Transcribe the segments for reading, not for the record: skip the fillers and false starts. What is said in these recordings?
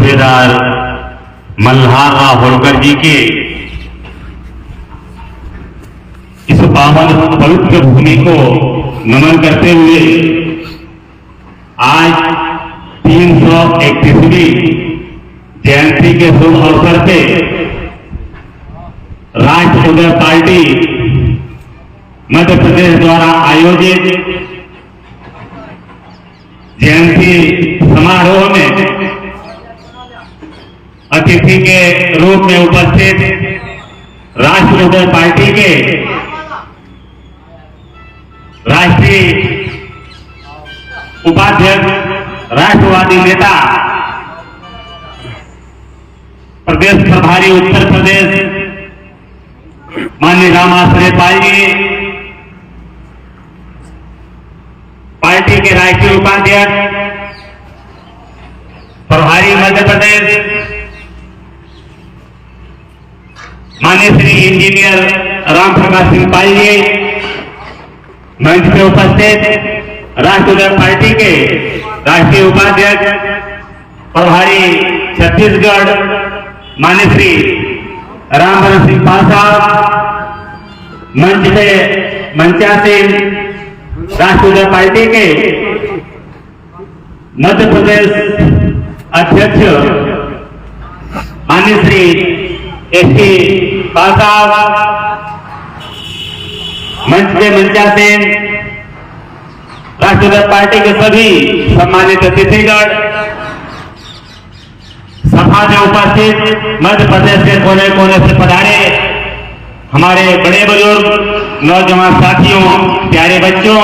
सूबेदार मल्हार राव होलकर जी के इस पावन पवित्र भूमि को नमन करते हुए आज 331वीं जयंती के शुभ अवसर पे राष्ट्र उदय पार्टी मध्य प्रदेश द्वारा आयोजित जयंती समारोह में अतिथि के रूप में उपस्थित राष्ट्र उदय पार्टी के राष्ट्रीय उपाध्यक्ष राष्ट्रवादी नेता प्रदेश प्रभारी उत्तर प्रदेश माननीय राम आश्रय पाल जी, पार्टी के राष्ट्रीय उपाध्यक्ष प्रभारी मध्य प्रदेश माननीय श्री इंजीनियर राम प्रकाश सिंह पाल जी, मंच पे उपस्थित राष्ट्र उदय पार्टी के राष्ट्रीय उपाध्यक्ष प्रभारी छत्तीसगढ़ माननीय श्री रामभर सिंह पाल साहब, मंच पे मंचासीन राष्ट्र उदय पार्टी के मध्य प्रदेश अध्यक्ष माननीय श्री एस.टी. पाल साहब, मंच पे मंचासीन राष्ट्र उदय पार्टी के सभी सम्मानित अतिथिगण, सभा में उपस्थित मध्य प्रदेश के कोने कोने से पधारे हमारे बड़े बुजुर्ग, नौजवान साथियों, प्यारे बच्चों,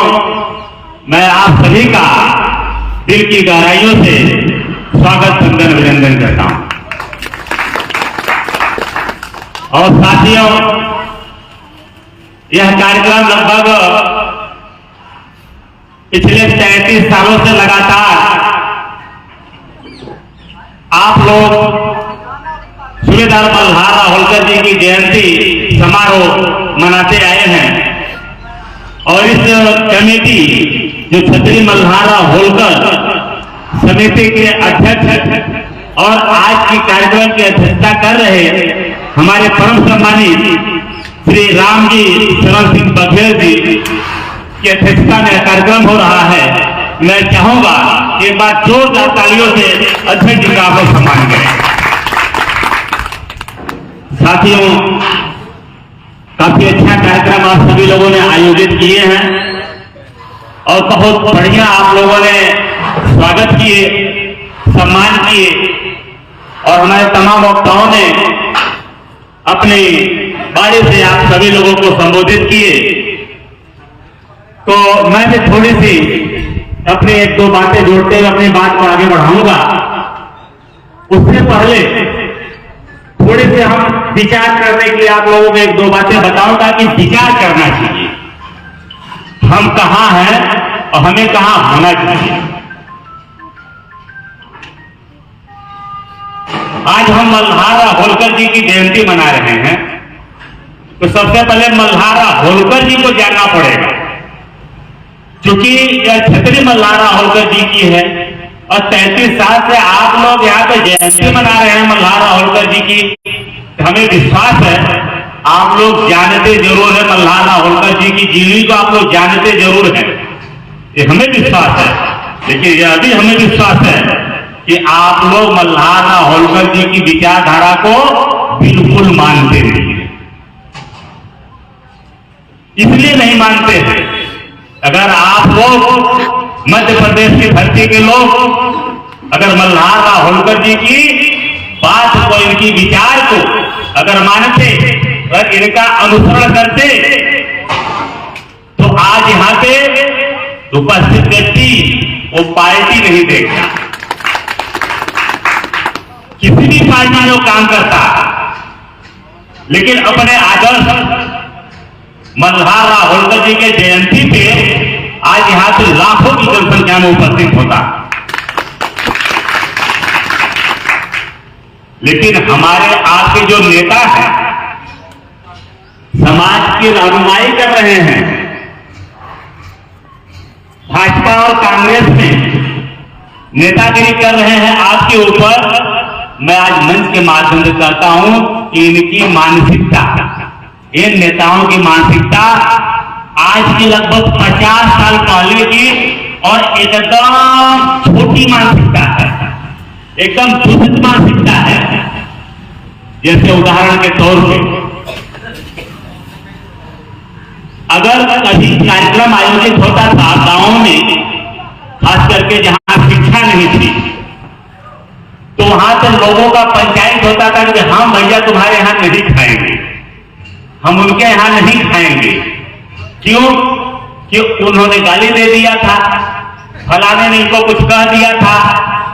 मैं आप सभी का दिल की गहराइयों से स्वागत वंदन अभिनंदन करता हूं। और साथियों, यह कार्यक्रम लगभग पिछले 33 सालों से लगातार आप लोग सूबेदार मल्हार राव होलकर जी की जयंती समारोह मनाते आए हैं। और इस कमेटी जो छतरी मल्हार राव होलकर समिति के अध्यक्ष और आज की कार्यक्रम की अध्यक्षता कर रहे हमारे परम सम्मानित श्री राम जी शरण सिंह बघेल जी की अध्यक्षता में कार्यक्रम हो रहा है। मैं चाहूंगा कि एक बार जोरदार तालियों से अध्यक्ष जी का आप लोग सम्मान करें। साथियों, काफी अच्छा कार्यक्रम आप सभी लोगों ने आयोजित किए हैं और बहुत बढ़िया आप लोगों ने स्वागत किए, सम्मान किए और हमारे तमाम वक्ताओं ने अपनी बारी से आप सभी लोगों को संबोधित किए। तो मैं भी थोड़ी सी अपनी एक दो बातें जोड़ते हुए अपनी बात को आगे बढ़ाऊंगा। उससे पहले थोड़ी सी हम विचार करने के लिए आप लोगों को एक दो बातें बताऊंगा कि विचार करना चाहिए, हम कहां हैं और हमें कहां होना चाहिए। आज हम मल्हार राव होलकर जी की जयंती मना रहे हैं, तो सबसे पहले मल्हार राव होलकर जी को जानना पड़ेगा, क्योंकि यह छतरी मल्हार राव होलकर जी की है और 33 साल से आप लोग यहाँ पे जयंती मना रहे हैं मल्हार राव होलकर जी की। हमें विश्वास है आप लोग जानते जरूर है मल्हार राव होलकर जी की जीवनी को, आप लोग जानते जरूर है, ये हमें विश्वास है। लेकिन यह भी हमें विश्वास है कि आप लोग मल्हार राव होलकर जी की विचारधारा को बिल्कुल मानते नहीं है। इसलिए नहीं मानते हैं, अगर आप लोग मध्य प्रदेश की धरती के लोग अगर मल्हार राव होलकर जी की बात को, इनकी विचार को अगर मानते और इनका अनुसरण करते तो आज यहां पे उपस्थित व्यक्ति वो पार्टी नहीं देखता, किसी भी पार्टी में काम करता, लेकिन अपने आदर्श मल्हार राव होलकर जी के जयंती पे आज यहां से लाखों की जनसंख्या में उपस्थित होता। लेकिन हमारे आपके जो नेता हैं समाज की रहनुमाई कर रहे हैं, भाजपा और कांग्रेस में नेतागिरी कर रहे हैं आपके ऊपर, मैं आज मंच के माध्यम से कहता हूं कि इनकी मानसिकता, इन नेताओं की मानसिकता आज की लगभग 50 साल पहले की और एकदम छोटी मानसिकता है, एकदम दूषित मानसिकता है। जैसे उदाहरण के तौर पे अगर कभी कार्यक्रम आयोजित होता था गांवों में, खास करके जहां शिक्षा नहीं थी, तो वहां से लोगों का पंचायत होता था कि हम भैया तुम्हारे यहां नहीं खाएंगे, हम उनके यहां नहीं खाएंगे। क्यों? कि उन्होंने गाली दे दिया था, फलाने ने इनको कुछ कह दिया था।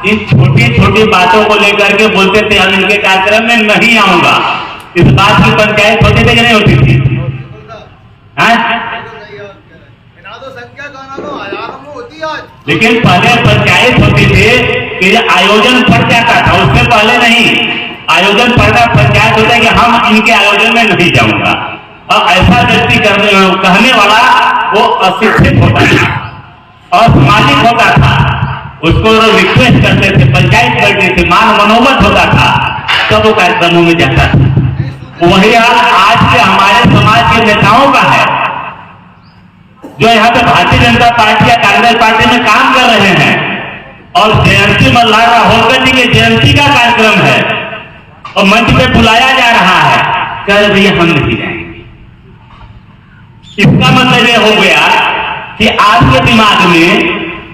इन छोटी छोटी बातों को लेकर के बोलते थे हम इनके कार्यक्रम में नहीं आऊंगा। इस बात की पंचायत होती थी कि नहीं होती थी? लेकिन पहले पंचायत होती थी कि आयोजन पड़ जाता था, उससे पहले नहीं। आयोजन पड़ना पंचायत होता है कि हम इनके आयोजन में नहीं जाऊंगा। और ऐसा व्यक्ति कहने वाला वो अशिक्षित होता था और सामाजिक होता था, उसको रिक्वेस्ट करते थे, पंचायत करते थे, मान मनोमत होता था, तब वो कार्यक्रमों में जाता था। वही आज के हमारे समाज के नेताओं का है, जो यहाँ पे भारतीय जनता पार्टी या कांग्रेस पार्टी में काम कर रहे हैं और जयंती मल्हार होलकर जी के जयंती का कार्यक्रम है और मंच पे बुलाया जा रहा है, कह भैया हम नहीं जाएंगे। इसका मतलब ये हो गया कि आपके दिमाग में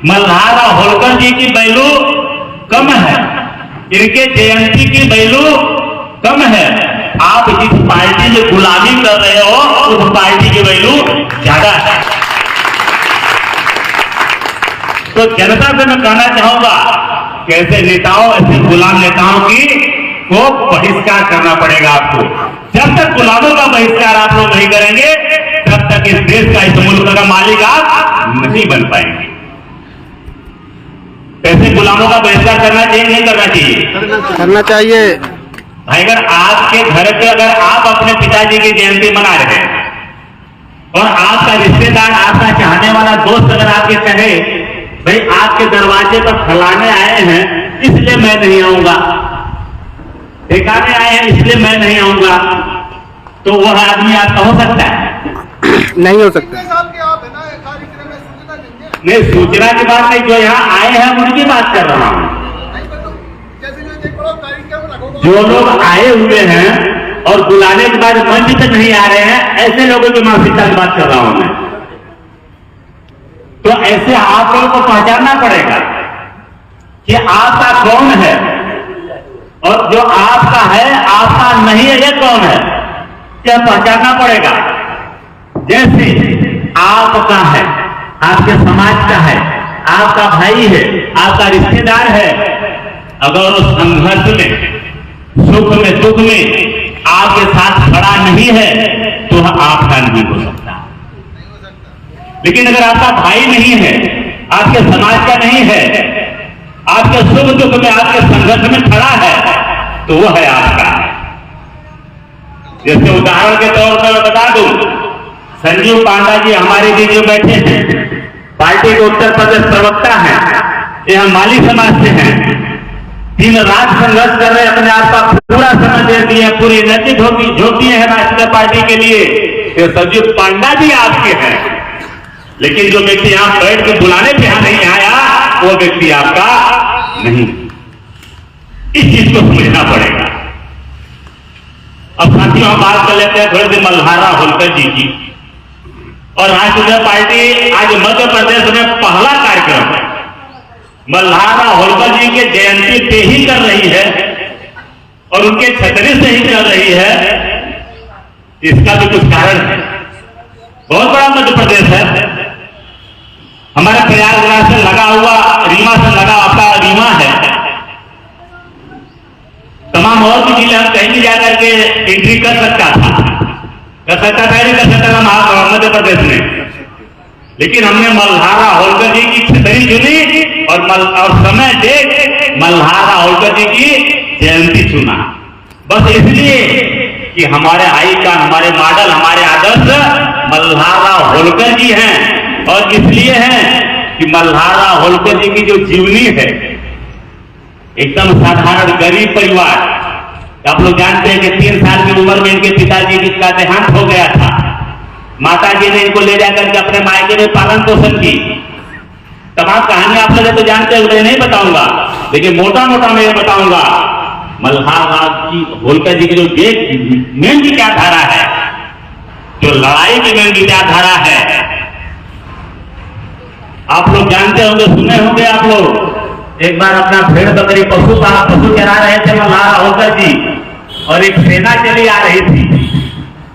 मल्हार और होलकर जी की वैल्यू कम है, इनके जयंती की वैल्यू कम है। आप जिस पार्टी में गुलामी कर रहे हो उस पार्टी की वैल्यू ज्यादा है। तो जनता से मैं कहना चाहूंगा कि ऐसे नेताओं, ऐसे गुलाम नेताओं की को बहिष्कार करना पड़ेगा आपको। जब तक गुलामों का बहिष्कार आप लोग नहीं करेंगे तब तक इस देश का, इस मुल्क का मालिक आप नहीं बन पाएंगे। ऐसे गुलामों का बहिष्कार करना चाहिए नहीं करना चाहिए? करना चाहिए भाई। अगर आपके घर पे अगर आप अपने पिताजी की जयंती मना रहे हैं और आपका रिश्तेदार, आपका चाहने वाला दोस्त अगर आपके कहे भाई आपके दरवाजे पर फलाने आए हैं इसलिए मैं नहीं आऊंगा, ठिकाने आए हैं इसलिए मैं नहीं आऊंगा, तो वह आदमी आपका हो सकता है? नहीं हो सकता। नहीं, सूचना की बात नहीं, जो यहाँ आए हैं उनकी बात कर रहा हूँ। जो लोग आए हुए हैं और बुलाने के बाद मंच तक नहीं आ रहे हैं, ऐसे लोगों की मानसिकता की बात कर रहा हूं मैं। तो ऐसे आप लोगों को पहचानना पड़ेगा कि आपका कौन है और जो आपका है आपका नहीं है ये कौन है, क्या पहचानना पड़ेगा। जैसे आपका है, आपके समाज का है, आपका भाई है, आपका रिश्तेदार है, अगर उस संघर्ष में, सुख में, दुख में आपके साथ खड़ा नहीं है तो आपका नहीं हो सकता। लेकिन अगर आपका भाई नहीं है, आपके समाज का नहीं है, आपके सुख दुख में, आपके संघर्ष में खड़ा है तो वह है आपका। जैसे उदाहरण के तौर पर मैं बता दूं, संजीव पांडा जी हमारे बीच में बैठे हैं, पार्टी के उत्तर प्रदेश प्रवक्ता हैं, यह माली समाज से हैं, दिन रात संघर्ष कर रहे, अपने आप का पूरा समय दे दिए, पूरी एनर्जी झोंक दिए हैं राष्ट्रीय पार्टी के लिए। तो संजीव पांडा जी आपके हैं, लेकिन जो व्यक्ति यहां बैठ के बुलाने पे यहां नहीं आया वो व्यक्ति आपका नहीं। इस चीज को समझना पड़ेगा। अब साथियों हम बात कर लेते हैं थोड़ी देर मल्हारा होलकर जी की। और राष्ट्रीय पार्टी आज मध्य प्रदेश में पहला कार्यक्रम मल्हारा होलकर जी के जयंती पे ही कर रही है और उनके छतरी से ही कर रही है। इसका भी कुछ कारण है। बहुत बड़ा मध्य प्रदेश है, हमारे प्रयागराज से लगा हुआ, रीवा से लगा आपका रीवा है, तमाम और भी जिले हम कहीं भी जाकर के एंट्री कर सकता था, नहीं कर सकता था मध्य प्रदेश में। लेकिन हमने मल्हारा होलकर जी की छतरी चुनी और समय देख मल्हारा होलकर जी की जयंती चुना, बस इसलिए कि हमारे आइकन, हमारे मॉडल, हमारे आदर्श मल्हारा होलकर जी हैं। और इसलिए हैं कि मल्हारा होलकर जी की जो जीवनी है, एकदम साधारण गरीब परिवार। आप लोग जानते हैं कि 3 साल की उम्र में इनके पिताजी का देहांत हो गया था। माताजी ने इनको ले जाकर के अपने मायके में पालन पोषण की। तमाम कहानी आप लोग तो जानते हैं, मैं नहीं बताऊंगा, लेकिन मोटा मोटा मैं ये बताऊंगा मल्हार राव की होलकर जी की जो मेन विचारधारा है, जो लड़ाई की मेन विचारधारा है, आप लोग जानते होंगे, सुने होंगे आप लोग। एक बार अपना भेड़ बकरी पशु चरा रहे थे मल्हार होलकर जी, और एक सेना चली आ रही थी,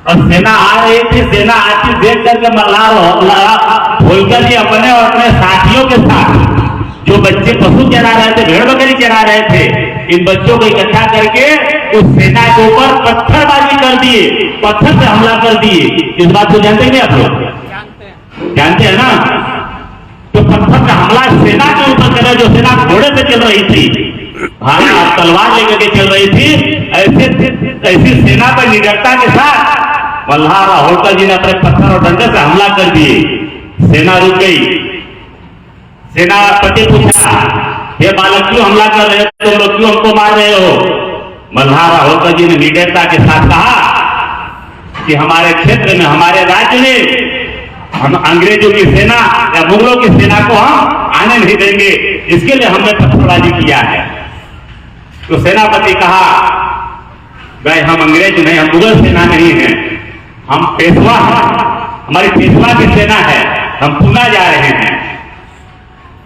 और सेना आ रही थी। सेना आती देख करके मल्हार होलकर जी अपने और अपने साथियों के साथ, जो बच्चे पशु चरा रहे थे, भेड़ बकरी चरा रहे थे, इन बच्चों को इकट्ठा करके उस सेना के ऊपर पत्थरबाजी कर दिए, पत्थर से हमला कर दिए। इस बात को जानते हैं आप लोग? जानते हैं ना? तो पत्थर का हमला सेना के ऊपर करा, जो सेना घोड़े से चल रही थी, तलवार लेकर के चल रही थी। ऐसी सेना पर निडरता के साथ मल्हार होलकर जी ने अपने पत्थर और डंडे से हमला कर दिए। सेना रुक गई। सेनापति पूछा, हे बालक क्यों हमला कर रहे हो, तुम लोग क्यों हमको मार रहे हो? मल्हार होलकर जी ने निडरता के साथ कहा कि हमारे क्षेत्र में, हमारे राज्य में हम अंग्रेजों की सेना या मुगलों की सेना को हम आने नहीं देंगे, इसके लिए हमने पत्थरबाजी किया है। तो सेनापति कहा, भाई हम अंग्रेज नहीं, हम मुगल सेना नहीं है, हम पेशवा हैं, हमारी पेशवा की सेना है, हम पूना जा रहे हैं।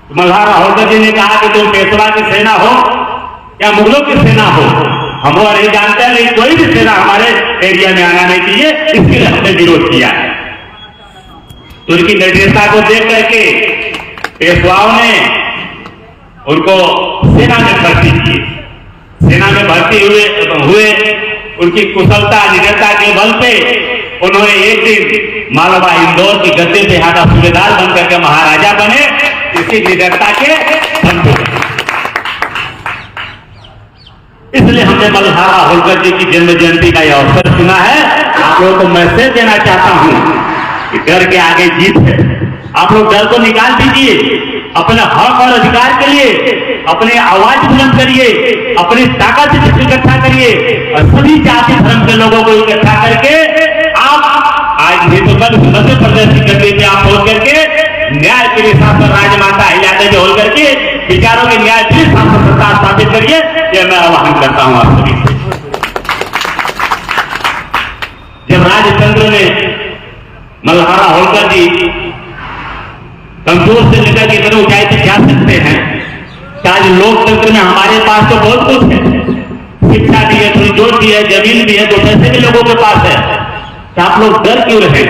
तो मल्हार होलकर जी ने कहा कि तुम पेशवा की सेना हो या मुगलों की सेना हो, हम वो नहीं जानते, लेकिन कोई भी सेना हमारे एरिया में आना नहीं चाहिए, इसके लिए हमने विरोध किया है। तो उनकी निर्दयता को देख करके पेशवाओं ने उनको सेना में भर्ती किए। सेना में भर्ती हुए उनकी कुशलता निडरता के बल पे उन्होंने एक दिन मालवा इंदौर की गद्दे पे हाथा सूबेदार बनकर के महाराजा बने। इसी निडरता के बल पे, इसलिए हमने मल्हार होलकर जी की जन्म जयंती का यह अवसर चुना है। आप लोगों को मैसेज देना चाहता हूं कि डर के आगे जीत है। आप लोग डर को निकाल दीजिए, अपने हक और अधिकार के लिए अपनी आवाज बुलंद करिए, अपनी ताकत से इकट्ठा करिए, और सभी जाति धर्म के लोगों को इकट्ठा करके आप आज नहीं तो कल मध्य प्रदेश की गद्दी पे आप होल करके न्याय के लिए शासन राजमाता हिलाते जो होल करके विचारों के न्याय के शासन सत्ता स्थापित करिए। यह मैं आह्वान करता हूं आप सभी से। जब राजतंत्र में मल्हार होलकर जी कमजोर से लेकर के इतने ऊंचाई तक जा सकते हैं, आज लोकतंत्र में हमारे पास तो बहुत कुछ है, शिक्षा भी है, थोड़ी जोर भी है, जमीन भी है, तो पैसे भी लोगों के पास है, तो आप लोग डर क्यों रहे?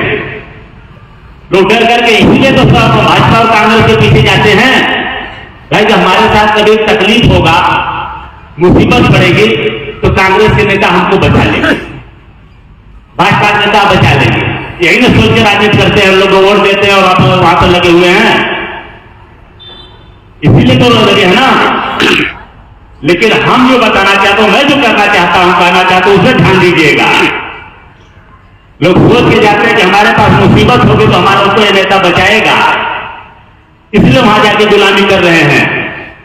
लोग डर करके इसीलिए तो भाजपा और कांग्रेस के पीछे जाते हैं। भाई जब हमारे साथ कभी तकलीफ होगा, मुसीबत पड़ेगी, तो कांग्रेस के नेता हमको बचा लेंगे, भाजपा के नेता बचा लेंगे, यही ना सोच के राजनीति करते हैं, लोग वोट देते हैं और वहां पर लगे हुए हैं, इसीलिए तो लगे है ना। लेकिन हम जो बताना चाहते हैं, मैं जो करना चाहता हूं, कहना चाहता हूं, उसे ध्यान दीजिएगा। लोग सोच के जाते हैं कि हमारे पास मुसीबत होगी तो हमारा उसको ये नेता बचाएगा, इसलिए वहां जाके गुलामी कर रहे हैं।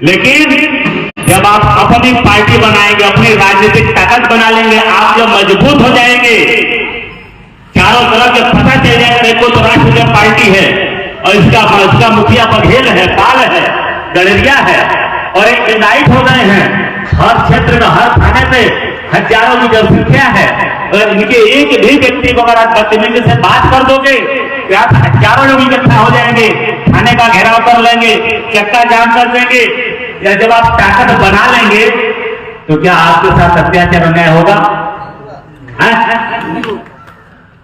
लेकिन जब आप अपनी पार्टी बनाएंगे, अपनी राजनीतिक ताकत बना लेंगे, आप जब मजबूत हो जाएंगे, चारों तरफ जब पता चल जाएगा देखो तो राष्ट्रीय पार्टी है और इसका मुखिया बघेल है, पाल है, गड़रिया है, और एक यूनाइट हो गए हैं, हर क्षेत्र में हर थाने पे हजारों की जनसंख्या है, और इनके एक भी व्यक्ति को अगर आप बदतमीजी से बात कर दोगे तो आप हजारों लोग इकट्ठा हो जाएंगे, थाने का घेराव कर लेंगे, चक्का जाम कर देंगे। या जब आप ताकत बना लेंगे तो क्या आपके साथ अत्याचार अन्याय होगा?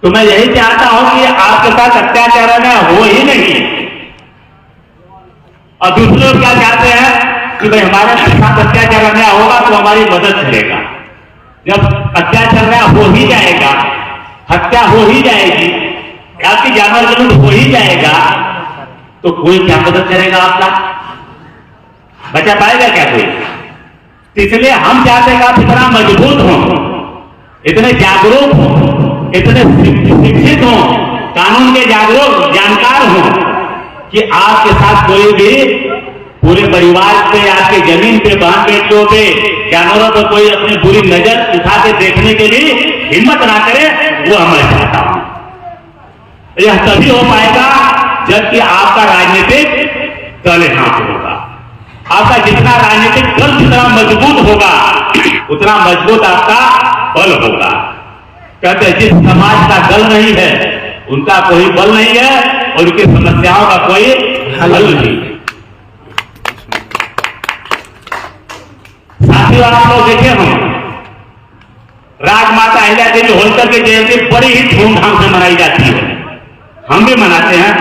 तो मैं यही चाहता हूं कि आपके साथ अत्याचार अन्याय हो ही नहीं। और दूसरे लोग क्या चाहते हैं कि भाई हमारे साथ अत्याचार अन्याय होगा तो हमारी मदद करेगा। जब अत्याचार अन्याय हो ही जाएगा, हत्या हो ही जाएगी, आपकी जानवर जरूर हो ही जाएगा, तो कोई क्या मदद करेगा? आपका बचा पाएगा क्या कोई? इसलिए हम चाहते हैं कि आप इतना मजबूत हो, इतने जागरूक हो, इतने शिक्षित हो, कानून के जागरूक जानकार हो कि आपके साथ कोई भी पूरे परिवार पे, आपके जमीन पे, बहन बेटियों पे, जानवरों पर कोई अपनी बुरी नजर उठा के देखने के लिए हिम्मत ना करे, वो मैं चाहता हूं। यह तभी हो पाएगा जबकि आपका राजनीतिक दल यहां पे होगा। आपका जितना राजनीतिक दल जितना मजबूत होगा उतना मजबूत आपका बल होगा। कहते हैं जिस समाज का दल नहीं है उनका कोई बल नहीं है और उनकी समस्याओं का कोई हल नहीं। साथियों, आप लोग देखे हम राजमाता अहिल्या देवी होलकर की जयंती बड़ी ही धूमधाम से मनाई जाती है। हम भी मनाते हैं,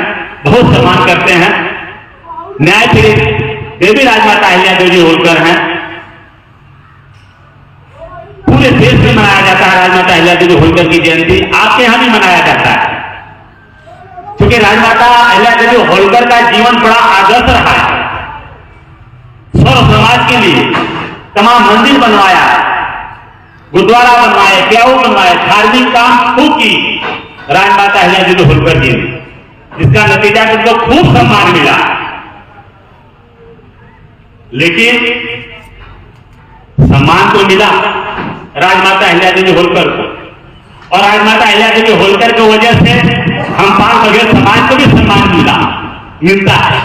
बहुत सम्मान करते हैं। न्याय पीड़ित देवी राजमाता अहिल्या देवी होलकर हैं। पूरे देश में मनाया जाता है राजमाता अहिल्या देवी होलकर की जयंती। आपके यहां भी मनाया जाता है क्योंकि राजमाता अहिल्या देवी होलकर का जीवन बड़ा आदर्श रहा है। सर्व समाज के लिए तमाम मंदिर बनवाया, गुरुद्वारा बनवाए, प्याऊ बनवाए, धार्मिक काम खूब की राजमाता अहिल्या देवी होलकर जी ने, जिसका नतीजा उनको खूब सम्मान मिला। लेकिन सम्मान तो मिला राजमाता अहिल्या देवी होलकर को, और राजमाता अहिल्या देवी होलकर की वजह से हम पाल बघेल समाज को भी सम्मान मिलता है।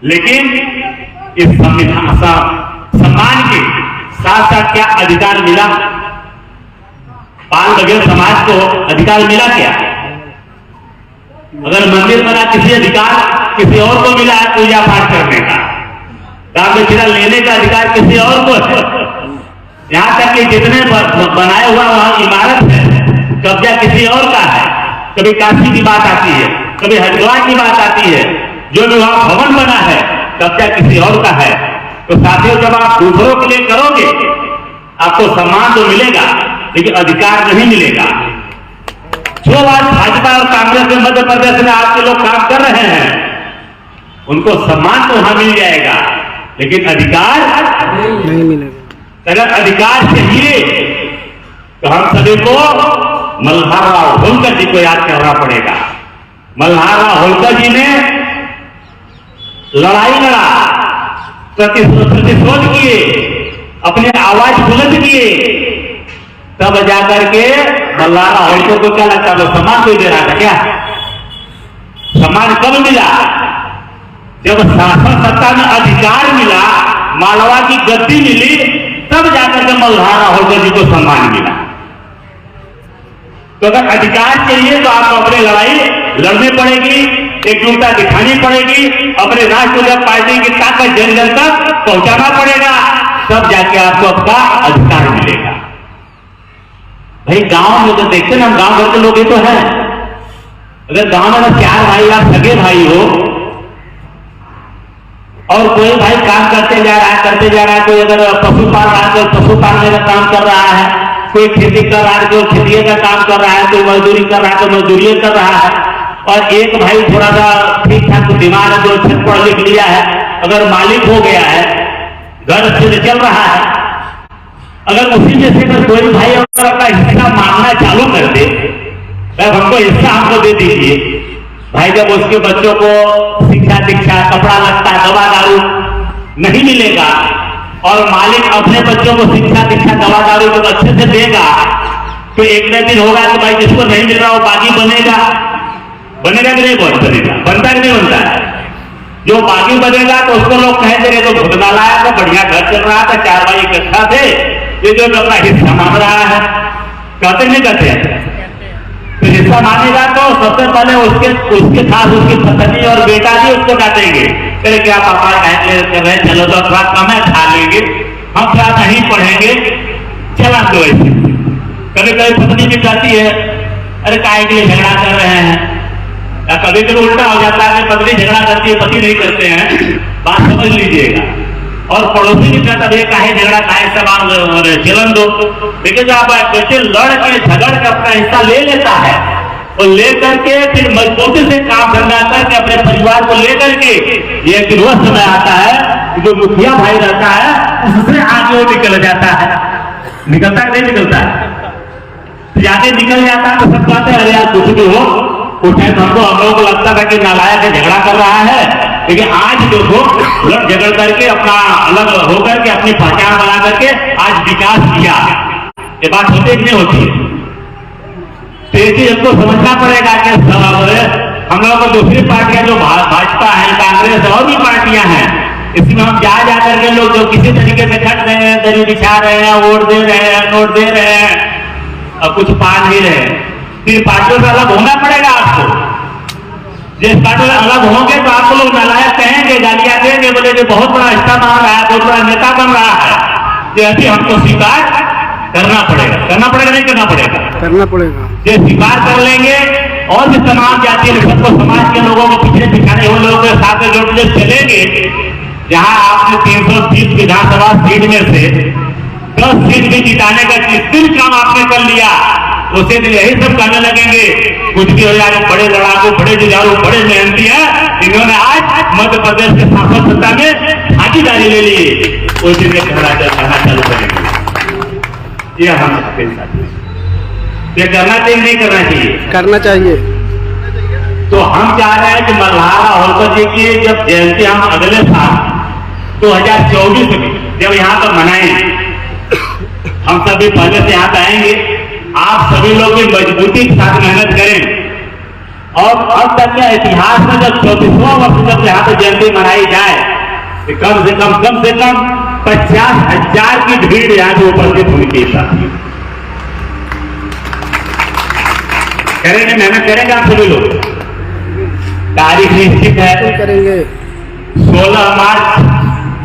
लेकिन इस संविधान सम्मान के साथ साथ क्या अधिकार मिला? पाल बघेल समाज को अधिकार मिला क्या? अगर मंदिर बना, किसी और को मिला है पूजा पाठ करने का, दान दक्षिणा लेने का अधिकार किसी और को है। यहां तक कि जितने बनाए हुआ वहां इमारत है, कब्जा किसी और का है। कभी काशी की बात आती है, कभी हरिद्वार की बात आती है, जो भी वहां भवन बना है कब्जा किसी और का है। तो साथियों, जब आप दूसरों के लिए करोगे आपको सम्मान तो मिलेगा लेकिन अधिकार नहीं मिलेगा। जो आज भाजपा और कांग्रेस में मध्य प्रदेश में आपके लोग काम कर रहे हैं उनको सम्मान तो वहां मिल जाएगा लेकिन अधिकार नहीं मिलेगा। अगर अधिकार चाहिए तो हम सभी को मल्हार राव होलकर जी को याद करना पड़ेगा। मल्हार राव होलकर जी ने लड़ाई लड़ा, प्रतिशोध किए, अपने आवाज बुलंद किए, तब जाकर के मल्हार राव होलकर को क्या लगता है सम्मान कोई दे रहा था क्या? सम्मान कब मिला? जब शासन सत्ता में अधिकार मिला, मालवा की गद्दी मिली, तब जाकर के मल्हार राव होलकर जी को सम्मान मिला। तो अगर अधिकार चाहिए तो आपको अपनी लड़ाई लड़नी पड़ेगी, एकजुटता दिखानी पड़ेगी, अपने राष्ट्रीय पार्टी की ताकत जन जन तक पहुंचाना पड़ेगा, तब जाके आपको अपना अधिकार मिलेगा। भाई गांव में तो देखते ना, हम गांव भर के लोग ये तो है। अगर गांव में ना 4 भाई आप सगे भाई हो और कोई भाई काम करते जा रहा है, कोई अगर पशु पाल रहा है तो पशु पालने का काम कर रहा है, कोई खेती कर रहा है तो खेती का काम कर रहा है, कोई मजदूरी कर रहा है तो मजदूरी कर रहा है, और एक भाई थोड़ा सा ठीक ठाक बीमार है जो छत पढ़ लिख लिया है, अगर मालिक हो गया है, घर अच्छे से चल रहा है, अगर उसी में से अगर कोई भाई अगर अपना हिस्सा मांगना चालू कर दे, तब हमको हिस्सा हमको दे दीजिए भाई, जब उसके बच्चों को शिक्षा दीक्षा, कपड़ा लत्ता, दवा दारू नहीं मिलेगा और मालिक अपने बच्चों को शिक्षा दीक्षा, दवा दारू जब अच्छे से देगा तो एक न दिन होगा कि भाई जिसको नहीं मिल रहा वो बागी बनेगा कि नहीं बनेगा? बनता कि नहीं बनता है? जो बागी बनेगा तो उसको लोग कहेंगे रे तो भुगना लाया था, बढ़िया घर चल रहा था, 4 भाई इकट्ठा थे, ये जो अपना हिस्सा मांग रहा है, कहते नहीं कहते हैं? तो हिस्सा मांगेगा तो सबसे पहले उसके साथ उसकी पत्नी और बेटा भी उसको डांटेंगे, अरे क्या पापा कर रहे, चलो तो थोड़ा कम है, खा लेंगे, हम थोड़ा नहीं पढ़ेंगे, चला दो ऐसे। कभी कभी पत्नी भी कहती है अरे काहे के लिए झगड़ा कर रहे हैं, या कभी कभी उल्टा हो जाता है, पत्नी झगड़ा करती है, पति नहीं करते हैं, बात समझ लीजिएगा। और पड़ोसी भी कहता है काहे झगड़ा, काहे सवाल चलन दो। लेकिन जब बच्चे लड़ के झगड़ के अपना हिस्सा ले लेता है और लेकर के फिर मजबूती से काम धंधा करके अपने परिवार को लेकर के ये फिर वह समय आता है जो मुखिया भाई रहता है उससे आगे वो निकल जाता है, निकलता है नहीं निकलता है, ज्यादा निकल जाता है तो सब कहते हैं अरे यार कुछ भी हो उठे, तो हम लोगों को लगता था कि नालायक झगड़ा कर रहा है लेकिन आज देखो लड़ झगड़ करके अपना अलग होकर के अपनी पहचान बना करके आज विकास किया, ये बात होती है कि नहीं होती है? तो ये चीज हमको समझना पड़ेगा कि हम लोगों को दूसरी पार्टियां जो भाजपा है, कांग्रेस और भी पार्टियां हैं, इसमें हम जा करके लोग जो किसी तरीके से खट रहे हैं, दरी बिछा रहे हैं, वोट दे रहे हैं, नोट दे रहे हैं और कुछ पा नहीं रहे, फिर पार्टियों से अलग होना पड़ेगा आपको। जिस पार्टी से अलग होंगे तो आपको लोग नालायक कहेंगे, गालियां देंगे, बोले कि बहुत बड़ा रिश्ता बना रहा है, बहुत बड़ा नेता बन रहा है। ये अभी हमको स्वीकार करना पड़ेगा, नहीं करना पड़ेगा? करना पड़ेगा। ये स्वीकार कर लेंगे और भी तमाम जाति सबको समाज के लोगों को पिछले पिछाने हुए लोगों के साथ जो चलेंगे, जहां आपने 330 विधानसभा सीट में से 10 सीट भी जिताने का जिस दिन काम आपने कर लिया, उसे दिन यही सब कहने लगेंगे कुछ भी हो जाए, बड़े लड़ाकू, बड़े जुझारू, बड़े मेहनती है, इन्होंने आज मध्य प्रदेश के शासन सत्ता में भागीदारी ले ली, उस दिन कहना चालू करेंगे। ये हम ये करना चाहिए नहीं करना चाहिए? करना चाहिए। तो हम चाह रहे हैं कि मल्हारा होलकर जी की जब जयंती हम अगले साल 2024 में जब यहाँ पर मनाएंगे, हम सभी पहले से यहाँ पर आएंगे, आप सभी लोग भी मजबूती के साथ मेहनत करें और अब तक के इतिहास में जब 34वां वर्ष जब यहाँ पर जयंती मनाई जाए तो कम से कम 50,000 की भीड़ यहाँ पे उपस्थित होनी चाहिए। करेंगे, मेहनत करेंगे आप सभी लोग। तारीख निश्चित है, करेंगे 16 मार्च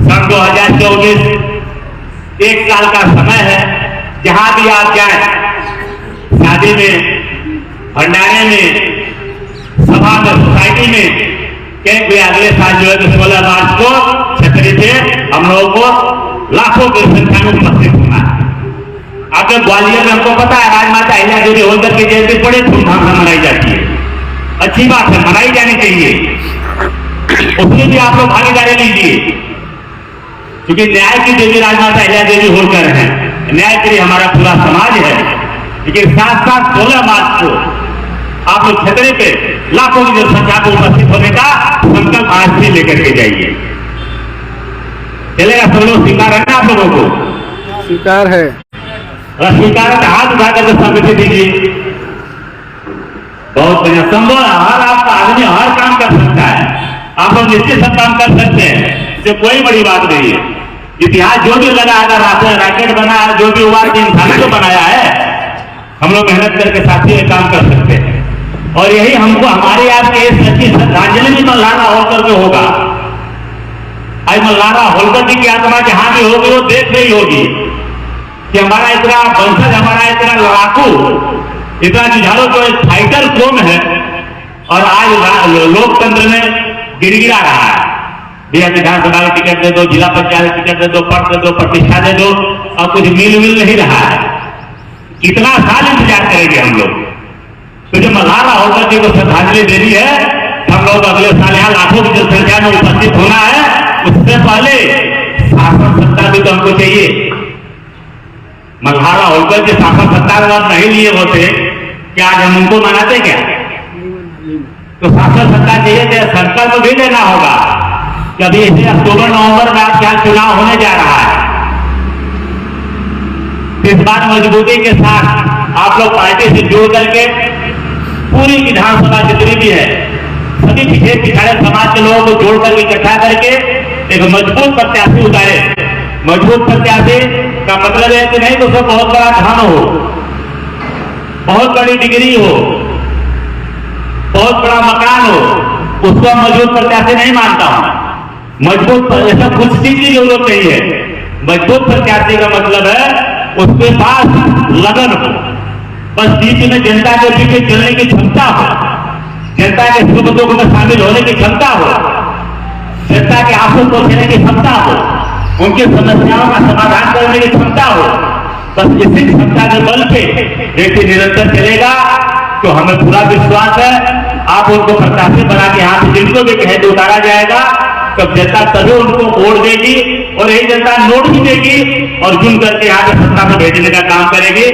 सन 2024, 1 साल का समय है। जहां भी आप जाए, शादी में, भंडारे में, सभा में, सोसाइटी में, कहीं भी अगले साल जो है तो 16 मार्च को छतरी पे हम लोगों को लाखों की संख्या में उपस्थित होना है। आपके ग्वालियर में हमको पता है राजमाता अहिल्यादेवी होलकर की जयंती बड़ी धूमधाम से मनाई जाती है, अच्छी बात है, मनाई जानी चाहिए, उसमें भी आप लोग भागीदारी लीजिए, क्योंकि न्याय की देवी राजमाता अहिल्यादेवी होलकर है, न्याय के लिए हमारा पूरा समाज है। लेकिन साथ साथ 16 मार्च को आप लोग छतरे पे लाखों की जनसंख्या को उपस्थित होने का संकल्प आज से लेकर के जाइए। चलेगा? सब लोग स्वीकार है ना? आप लोगों को स्वीकार है? स्वीकार है, हाथ उठा करके सम्मति दीजिए। बहुत बढ़िया, संभव हर आपका आदमी हर काम कर सकता है, आप लोग निश्चित सब काम कर सकते हैं, इससे कोई बड़ी बात नहीं है। इतिहास जो भी लगा, अगर रैकेट बना है, जो भी हुआ इंसान को बनाया है, हम लोग मेहनत करके साथी ये काम कर सकते हैं। और यही हमको हमारे आपके सच्ची श्रद्धांजलि भी मल्हारा होलकर के होगा। आज मल्हारा होलकर जी की आत्मा जहां भी होगी वो देख रही होगी कि हमारा इतना वंशज, हमारा इतना लड़ाकू, इतना जुझारू जो एक फाइटर कौन है, और आज लोकतंत्र में गिड़गिड़ा रहा है। भैया विधानसभा की टिकट दे दो, जिला पंचायत की टिकट दे दो, पद दे दो, प्रतिष्ठा दे दो, और कुछ मिल नहीं रहा है। कितना साल इंतजार करेंगे हम लोग? तो जो मल्हारा होलकर जी को श्रद्धांजलि देनी है, हम लोग अगले साल यहाँ लाखों की जनसंख्या में उपस्थित होना है। उससे पहले शासन सत्ता भी तो हमको चाहिए। मल्हारा होलकर जी शासन सत्ता अगर नहीं लिए होते, क्या आज हम उनको मनाते क्या? तो शासन सत्ता चाहिए तो संकल्प भी लेना होगा कि अभी इसे अक्टूबर-नवंबर में आप क्या चुनाव होने जा रहा है। इस बार मजबूती के साथ आप लोग पार्टी से जुड़ करके पूरी विधानसभा जितनी भी है, सभी पिछड़े समाज के लोगों को जोड़ करके इकट्ठा करके एक मजबूत प्रत्याशी उतारे। मजबूत प्रत्याशी का मतलब है कि नहीं तो उसको बहुत बड़ा धन हो, बहुत बड़ी डिग्री हो, बहुत बड़ा मकान हो, उसको मजबूत प्रत्याशी नहीं मानता हूं। मजबूत ऐसा कुछ चीज की जरूरत नहीं है। मजबूत प्रत्याशी का मतलब है उसके पास लगन हो, बस बीच में जनता के बीच चलने की क्षमता हो, जनता के सुख दुख में शामिल होने की क्षमता हो, जनता के आंसू पोंछने की क्षमता हो, उनकी समस्याओं का समाधान करने की क्षमता हो। बस इसी क्षमता के बल पे व्यक्ति निरंतर चलेगा तो हमें पूरा विश्वास है आप उनको प्रत्याशी बना के यहाँ से जिनको भी कहे तो उतारा जाएगा, तब जनता तभी उनको वोट देगी और यही जनता नोट भी देगी और चुन करके यहाँ पे सत्ता में भेजने का काम करेगी।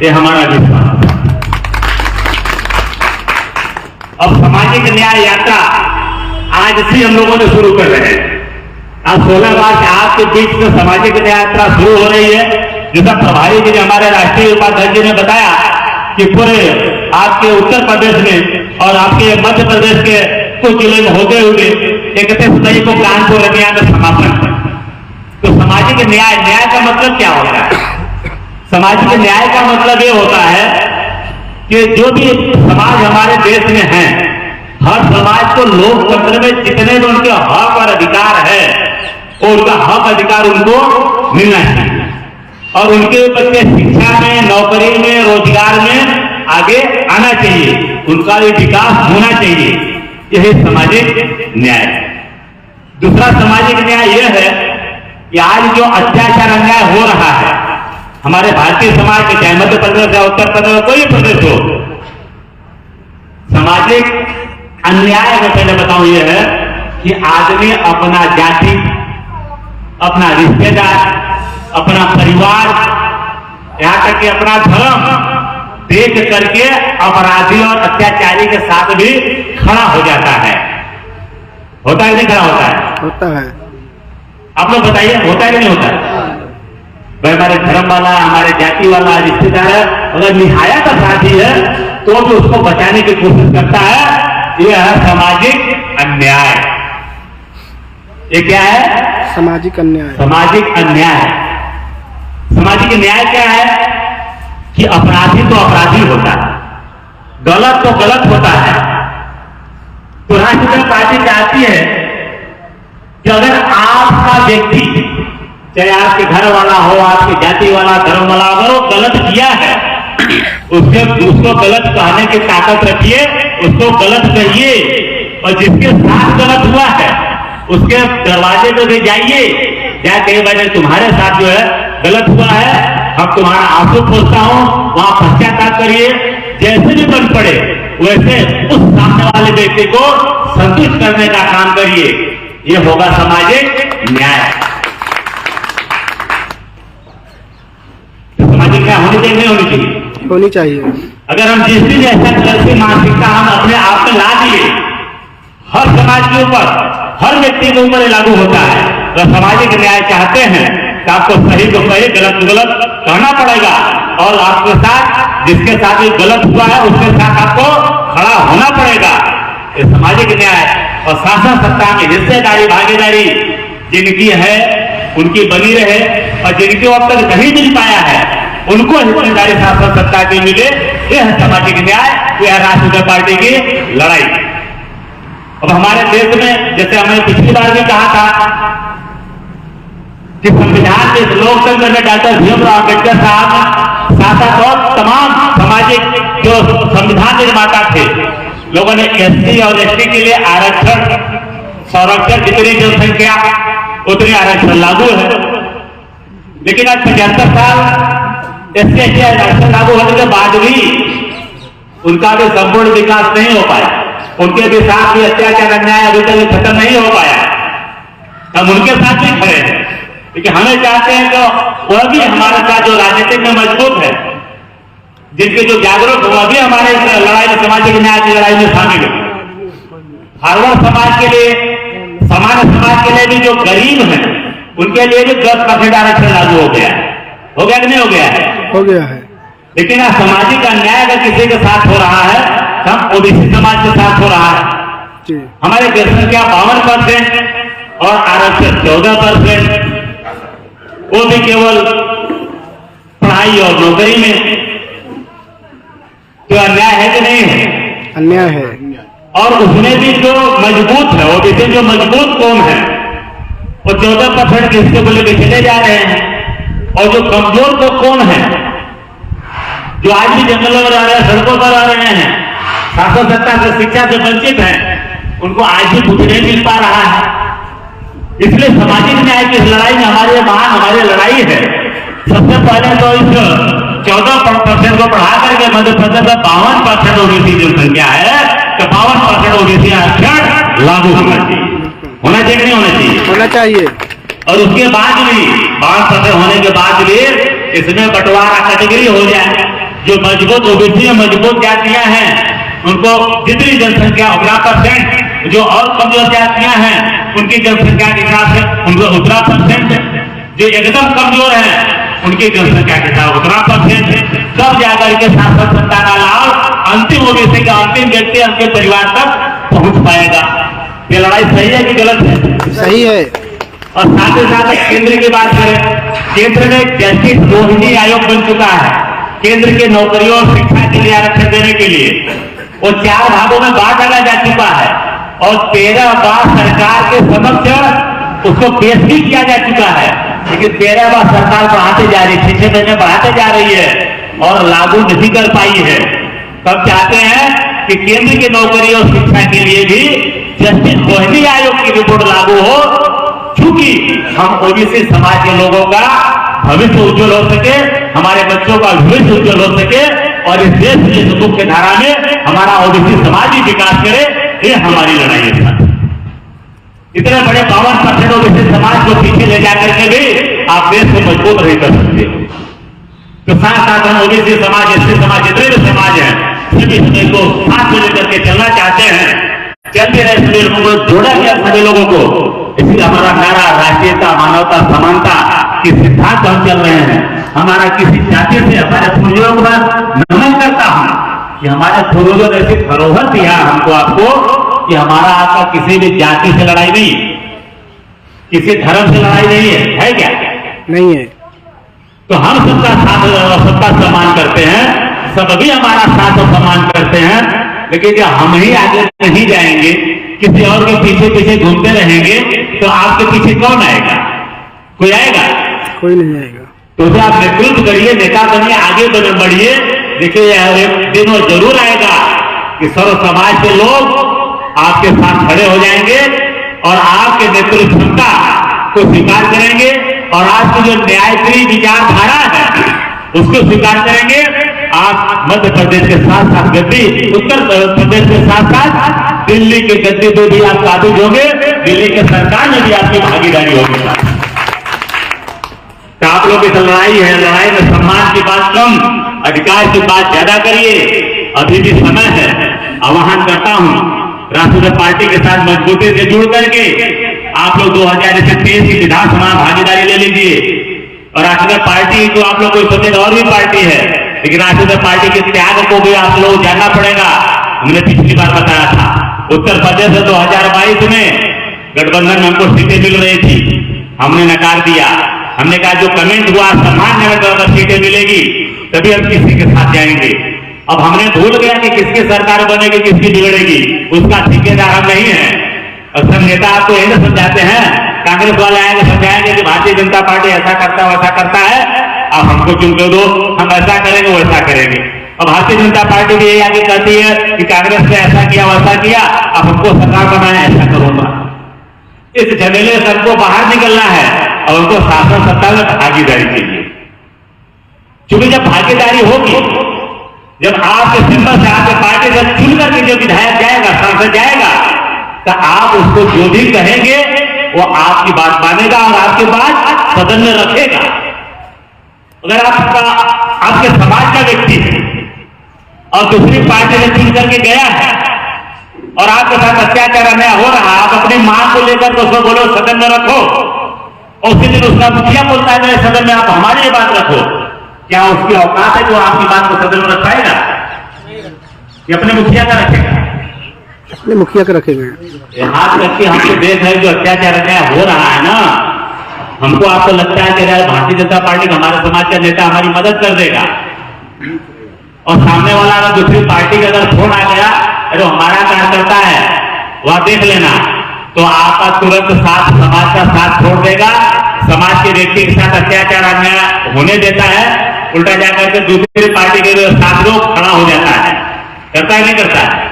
ये हमारा विश्वास है। अब सामाजिक न्याय यात्रा आज से हम लोगों ने शुरू कर रहे हैं। आज 16 मार्च आपके बीच में सामाजिक न्याय यात्रा शुरू हो रही है। जैसा प्रभारी जी ने, हमारे राष्ट्रीय उपाध्यक्ष जी ने बताया कि पूरे आपके उत्तर प्रदेश में और आपके मध्य प्रदेश के कुछ जिले में होते हुए 31 मई को कानपुर अभियान में समापन। तो सामाजिक न्याय, न्याय का मतलब क्या होता है? सामाजिक न्याय का मतलब ये होता है कि जो भी समाज हमारे देश में है, हर समाज को लोकतंत्र में जितने भी उनके हक और अधिकार है, और उनका हक अधिकार उनको मिलना चाहिए और उनके बच्चे शिक्षा में, नौकरी में, रोजगार में आगे आना चाहिए, उनका भी विकास होना चाहिए। यही सामाजिक न्याय। दूसरा सामाजिक न्याय यह है कि आज जो अत्याचार अन्याय हो रहा है हमारे भारतीय समाज में, चाहे मध्य प्रदेश या उत्तर प्रदेश, कोई प्रदेश हो, सामाजिक अन्याय में पहले बताऊं यह है कि आदमी अपना जाति, अपना रिश्तेदार, अपना परिवार, यहां तक कि अपना धर्म देख करके अपराधी और अत्याचारी के साथ भी खड़ा हो जाता है। होता है कि नहीं खड़ा होता है? होता है। आप लोग बताइए, होता है कि नहीं होता है? भाई हमारे धर्म वाला, हमारे जाति वाला रिश्तेदार है, अगर निहायत अपराधी है तो भी उसको बचाने की कोशिश करता है। यह है सामाजिक अन्याय। ये क्या है? सामाजिक अन्याय। सामाजिक अन्याय। सामाजिक न्याय क्या है कि अपराधी तो अपराधी होता है, गलत तो गलत होता है। तो राष्ट्रीय पार्टी चाहती है कि अगर आपका व्यक्ति, चाहे आपके घर वाला हो, आपकी जाति वाला, धर्म वाला, अगर वो गलत किया है, उसको गलत कहने की ताकत रखिए, उसको गलत कहिए, और जिसके साथ गलत हुआ है उसके दरवाजे पे भी जाइए, जाके भाई तुम्हारे साथ जो है गलत हुआ है, हम तुम्हारा आंसू पोंछता हूं, वहां पश्चाताप करिए, जैसे भी बन पड़े वैसे उस सामने वाले व्यक्ति को संतुष्ट करने का काम करिए। यह होगा सामाजिक न्याय। तो सामाजिक न्याय होनी चाहिए, नहीं होनी चाहिए? होनी चाहिए। अगर हम जिस दिन ऐसा गलती मानसिकता हम अपने आप में ला दिए, हर समाज के ऊपर, हर व्यक्ति के ऊपर लागू होता है। तो सामाजिक न्याय चाहते हैं तो आपको सही को सही, गलत को गलत कहना पड़ेगा, और आपके साथ जिसके साथ भी गलत हुआ है उसके साथ आपको खड़ा होना पड़ेगा। ये सामाजिक न्याय। और शासन सत्ता में हिस्सेदारी, भागीदारी जिनकी है उनकी बनी रहे, और जिनको अब तक नहीं मिल पाया है उनको हिस्सेदारी शासन सत्ता की मिले। यह है सामाजिक न्याय। यह राष्ट्रीय पार्टी की लड़ाई। अब हमारे देश में, जैसे हमने पिछली बार भी कहा था कि संविधान के लोकतंत्र में डॉक्टर भीमराव अम्बेडकर साहब शासक और तमाम सामाजिक जो संविधान निर्माता थे, लोगों ने एससी और एसटी के लिए आरक्षण, संरक्षण, जितनी जनसंख्या उतनी आरक्षण लागू है। लेकिन आज 75 साल एससी एसटी आरक्षण लागू होने के बाद भी उनका भी संपूर्ण विकास नहीं हो पाया, उनके भी साथ भी अत्याचार अन्याय अभी तक खत्म नहीं हो पाया। हम उनके साथ भी खड़े हैं, क्योंकि हमें चाहते हैं तो वह भी हमारे साथ जो राजनीतिक में मजबूत है, जिनके जो जागरूक वह भी हमारे लड़ाई में, सामाजिक न्याय की लड़ाई में शामिल है। हर समाज के लिए, सामान्य समाज के लिए भी जो गरीब है उनके लिए भी 10% आरक्षण लागू हो गया है। हो गया कि नहीं हो गया है? हो गया है। लेकिन आज सामाजिक अन्याय अगर किसी के साथ हो रहा है तो हम ओबीसी समाज के साथ हो रहा है। जी। हमारे जनसंख्या 52% और आरक्षण 14%, वो भी केवल पढ़ाई और नौकरी में। तो अन्याय है कि नहीं है? अन्याय है। और उसमें भी जो मजबूत है, ओबीसी जो मजबूत कौम है, वो 14% के हिस्से को लेकर चले जा रहे हैं, और जो कमजोर तो कौन है, जो आज भी जंगलों में रह रहे हैं, सड़कों पर रह रहे हैं, शासन सत्ता से, शिक्षा से वंचित हैं, उनको आज भी कुछ नहीं मिल पा रहा है। इसलिए सामाजिक न्याय की लड़ाई में हमारी लड़ाई है। सबसे पहले तो इस 14% को बढ़ा करके मध्य प्रदेश में 52% ओबीसी जनसंख्या है, तो 52% ओबीसी आरक्षण लागू होना चाहिए। होना चाहिए कि नहीं होना चाहिए? होना चाहिए। और उसके बाद भी 52% होने के बाद भी इसमें बंटवारा कैटेगरी हो जाए। जो मजबूत ओबीसी में मजबूत जातियां हैं उनको जितनी जनसंख्या 15% जो और कमजोर जातियां हैं उनकी जनसंख्या के हिसाब से उनका उतना परसेंट, जो एकदम कमजोर है उनकी जनसंख्या के साथ उतना परसेंट, तब जाकर के शासन सत्ता का लाभ अंतिम ओबीसी का अंतिम व्यक्ति अंतिम परिवार तक पहुंच पाएगा। ये लड़ाई सही है कि गलत है? सही है। और साथ ही साथ केंद्र की बात करें, केंद्र में जस्टिस रोहिणी आयोग बन चुका है केंद्र के नौकरियों और शिक्षा के लिए आरक्षण देने के लिए। वो 4 भागों में बांट डाला जा चुका है और 13 बार सरकार के समक्ष उसको पेश भी किया जा चुका है, लेकिन 13 बार सरकार बढ़ाते जा रही है, 6 महीने बढ़ाते जा रही है और लागू नहीं कर पाई है। तब चाहते हैं कि केंद्र की नौकरी और शिक्षा के लिए भी जस्टिस रोहिणी आयोग की रिपोर्ट लागू हो, क्योंकि हम ओबीसी समाज के लोगों का भविष्य उज्जवल हो सके, हमारे बच्चों का भविष्य उज्जवल हो सके और इस देश की मुख्य धारा में हमारा ओबीसी समाज ही विकास करे। ये हमारी लड़ाई है। इतने बड़े 52% ओबीसी समाज को पीछे ले जाकर के भी आप देश को मजबूत नहीं कर सकते। तो साथ साथ हम ओबीसी समाज, एससी समाज, जितने भी समाज हैं सभी को साथ में लेकर के चलना चाहते हैं। चलते रहे सभी लोगों को जोड़ा गया, सभी लोगों को। इसलिए हमारा नारा राष्ट्रीयता, मानवता, समानता की सिद्धांत हम चल रहे हैं। हमारा किसी जाति से हमारे पूर्वजों को नमन करता हूं कि हमारे पूर्वजों ने ऐसी धरोहर दिया हमको, आपको, कि हमारा आपका किसी भी जाति से लड़ाई नहीं, किसी धर्म से लड़ाई नहीं है क्या? नहीं है। तो हम सबका साथ और सबका सम्मान करते हैं, सब भी हमारा साथ और सम्मान करते हैं, लेकिन जब हम ही आगे नहीं जाएंगे, किसी और के पीछे पीछे घूमते रहेंगे, तो आपके पीछे कौन आएगा? कोई आएगा? कोई नहीं आएगा। तो जब आप नेतृत्व करिए, नेता बनिए, आगे बढ़िए। देखिए एक दिन वो जरूर आएगा कि सर्व समाज के लोग आपके साथ खड़े हो जाएंगे और आपके नेतृत्व क्षमता को स्वीकार करेंगे और आपकी जो न्यायप्रिय विचारधारा है उसको स्वीकार करेंगे। आप मध्य प्रदेश के साथ साथ गद्दी, उत्तर प्रदेश के साथ साथ दिल्ली के गद्दी पे भी आप काबिज होंगे, दिल्ली के सरकार में भी आपकी भागीदारी होगी। तो आप लोग की लड़ाई है, लड़ाई में सम्मान की बात कम, अधिकार की बात ज्यादा करिए। अभी भी समय है। आह्वान करता हूं राष्ट्रीय पार्टी के साथ मजबूती से जुड़ करके आप लोग 2023 की विधानसभा भागीदारी ले लीजिए। और राष्ट्रीय पार्टी जो आप लोग को सोचे और भी पार्टी है, लेकिन राष्ट्रीय पार्टी के त्याग को भी आप लोग जानना पड़ेगा। हमने पिछली बार बताया था, उत्तर प्रदेश में 2022 में गठबंधन में हमको सीटें मिल रही थी, हमने नकार दिया। हमने कहा जो कमेंट हुआ सामान्य सीटें मिलेगी तभी हम किसी के साथ जाएंगे। अब हमने भूल गया कि किसकी सरकार बनेगी, किसकी बिगड़ेगी, उसका ठेकेदार हम नहीं है। अक्सर नेता आपको यही समझाते हैं, कांग्रेस वाले आएंगे समझाएंगे कि भारतीय जनता पार्टी ऐसा करता है वैसा करता है, आप हमको चुन के दो, हम ऐसा करेंगे वैसा करेंगे। अब भारतीय जनता पार्टी भी यही आगे कहती है कि कांग्रेस ने ऐसा किया वैसा किया, अब हमको सरकार बनाए ऐसा करूंगा। इस झमेले से सबको बाहर निकलना है और उनको शासन सत्ता में भागीदारी चाहिए। क्योंकि जब भागीदारी होगी, जब आपके सिंबल से आपके पार्टी से चुन करके जो विधायक जाएगा, सांसद जाएगा, तो आप उसको जो भी कहेंगे वो आपकी बात मानेगा और आपके बात सदन में रखेगा। अगर आपके समाज का व्यक्ति है और दूसरी पार्टी ने चुन करके गया है और आपके साथ अत्याचार अन्याय हो रहा है, आप अपनी मां को लेकर तो उसको बोलो सदन में रखो, और उसी दिन उसका मुखिया बोलता है मेरे सदन में आप हमारी ये बात रखो, क्या उसकी औकात है जो आपकी बात को सदन में रख पाएगा? ये अपने मुखिया का रखेगा, अपने मुखिया का रखेगा। हाथ करके हमको देख रहे जो अत्याचार अन्याय हो रहा है ना, हमको आपको लगता है कि भारतीय जनता पार्टी का हमारे समाज का नेता हमारी मदद कर देगा, और सामने वाला अगर दूसरी पार्टी का अगर फोन आ गया अरे हमारा कार्यकर्ता है वह देख लेना, तो आपका तुरंत साथ समाज का साथ छोड़ देगा, समाज के व्यक्ति के साथ अत्याचार अन्याय होने देता है, उल्टा जाकर के दूसरी पार्टी के साथ लोग खड़ा हो जाता है। करता है नहीं करता है?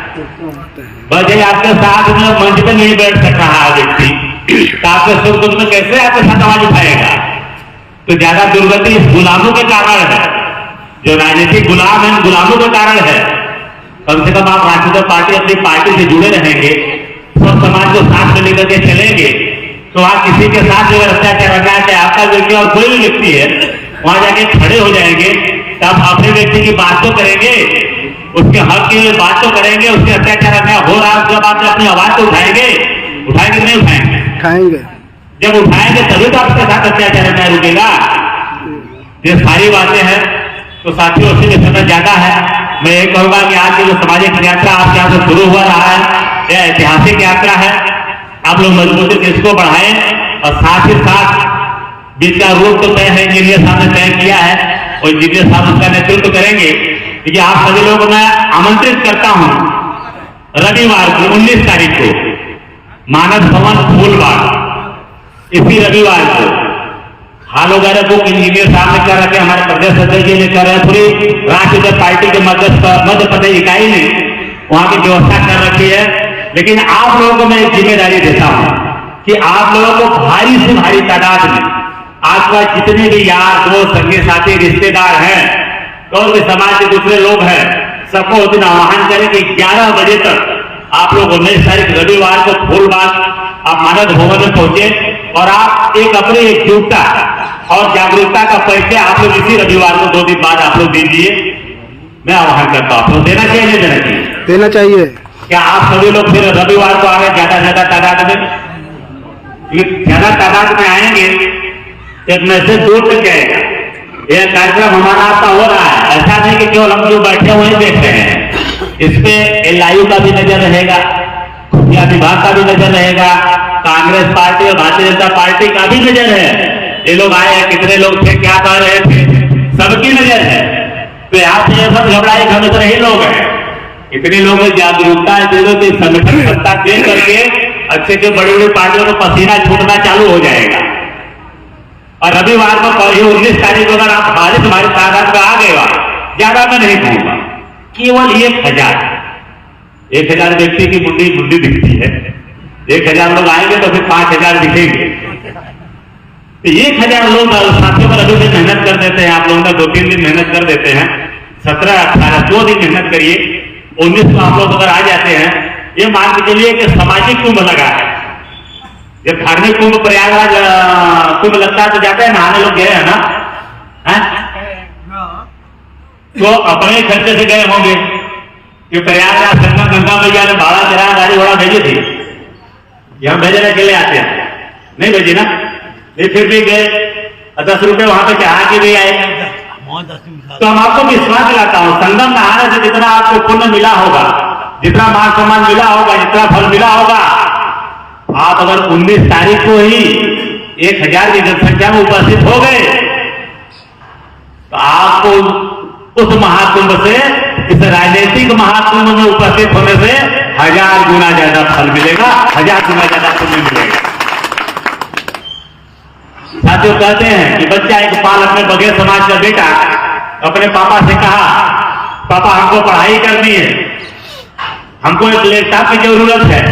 बस आपके साथ में मंच पे नहीं बैठ सक रहा है व्यक्ति, तो आपके सुख दुख में कैसे आपके साथ आवाज उठाएगा? तो ज्यादा दुर्गति इस गुलामों के कारण है, जो राजनीतिक गुलाम है गुलामों के कारण है। कम से कम आप राष्ट्रीय पार्टी अपनी पार्टी से जुड़े रहेंगे, सब समाज को साथ में लेकर के चलेंगे, तो आप किसी के साथ जो अत्याचार अन्याय चाहे आपका व्यक्ति और कोई भी व्यक्ति है वहां जाके खड़े हो जाएंगे, तो आप अपने व्यक्ति की बात तो करेंगे, उसके हक की बात तो करेंगे, उसके अत्याचार अन्याय हो रहा है जब आप अपनी आवाज तो उठाएंगे नहीं उठाएंगे? खाएंगे। जब उठाएंगे तभी तो आपके साथ अत्याचार अन्याय रुकेगा। ये सारी बातें हैं। तो साथियों, उससे समय ज्यादा है, मैं ये कहूंगा कि आज की जो सामाजिक यात्रा आपके यहाँ से शुरू हो रहा है, यह ऐतिहासिक यात्रा है। आप लोग मजबूती से इसको बढ़ाएं और साथ ही साथ जिसका रूट तो तय है, इंजीनियर साहब ने तय किया है और इंजीनियर साहब उसका नेतृत्व करेंगे। क्योंकि आप सभी लोगों को मैं आमंत्रित करता हूं रविवार को 19 तारीख को मानस भवन फूलबाग, इसी रविवार को हाल वगैरह बुक इंजीनियर साहब ने कर रखे, हमारे प्रदेश अध्यक्ष जी ने कर रहे, पूरी राष्ट्रीय पार्टी के मध्य प्रदेश इकाई ने वहां की व्यवस्था कर रखी है। लेकिन आप लोगों को मैं एक जिम्मेदारी देता हूं कि आप लोगों को भारी से भारी तादाद में आसपास जितने भी यार दोस्त संगी साथी रिश्तेदार हैं, और भी समाज के दूसरे लोग हैं, सबको उस दिन आह्वान करें कि 11 बजे तक आप लोग 19 तारीख रविवार को फूलबाग आप मानस भवन में पहुंचे और आप एक अपनी एकजुटता और जागरूकता का परिचय आप लोग इसी रविवार को 2 दिन बाद आप लोग दीजिए। मैं आह्वान करता हूं, आप लोग देना चाहिए नहीं देना चाहिए? देना चाहिए। क्या आप सभी लोग फिर रविवार को आ गए ज्यादा से ज्यादा तादाद में? ज्यादा तादाद में आएंगे एक मैसेज दूर तक जाएगा। यह कार्यक्रम हमारा आपका हो रहा है, ऐसा नहीं कि केवल हम जो बैठे हुए देख रहे हैं। इस पे एलआईयू का भी नजर रहेगा, खुफिया विभाग का भी नजर रहेगा, कांग्रेस पार्टी और भारतीय जनता पार्टी का भी नजर है। ये लोग आए हैं, कितने लोग थे, क्या कर रहे थे, सबकी नजर है। तो यहाँ पे ये सब घबराए घबरा रहे लोग हैं, इतने लोग में जागरूकता दे दो तो संगठन सत्ता दे करके अच्छे से बड़ी बड़ी पार्टियों को पसीना छूटना चालू हो जाएगा। और रविवार को 19 तारीख को अगर आप हमारी तादाद में आ गए, ज्यादा मैं नहीं कहूंगा, केवल 1000 व्यक्ति की मुंडी दिखती है। 1000 लोग आएंगे तो फिर 5000 दिखेंगे। तो 1000 लोग साथियों पर अभी से मेहनत कर देते हैं, आप लोगों का 2-3 दिन मेहनत कर देते हैं, 17-18 2 दिन मेहनत करिए, 19 को आप लोग अगर आ जाते हैं, ये मान के चलिए कि सामाजिक कुंभ लगा है। जब धार्मिक कुंभ प्रयागराज कुंभ लगता है तो जाते हैं नहाने, लोग गए हैं ना, तो अपने खर्चे से गए होंगे कि प्रयागराज संगम गंगा मैया ने भाड़ा किराया गाड़ी घोड़ा भेजी थी, यहां भेजने के लिए आते हैं, नहीं भेजी ना, नहीं फिर भी गए 10 रुपए वहां पे चढ़ा के भी आए। तो हम आपको विश्वास दिलाता हूं, संगम नहाने से जितना आपको पुण्य मिला होगा, जितना मान सम्मान मिला होगा, जितना फल मिला होगा, आप अगर 19 तारीख को ही 1000 की जनसंख्या में उपस्थित हो गए तो आपको उस महाकुंभ से, इस राजनीतिक महाकुंभ में उपस्थित होने से 1000 गुना ज्यादा फल मिलेगा, 1000 गुना ज्यादा पुण्य मिलेगा। साथियों, कहते हैं कि बच्चा एक बाल अपने बगैर समाज का बेटा अपने पापा से कहा, पापा हमको पढ़ाई करनी है, हमको एक लैपटॉप की जरूरत है।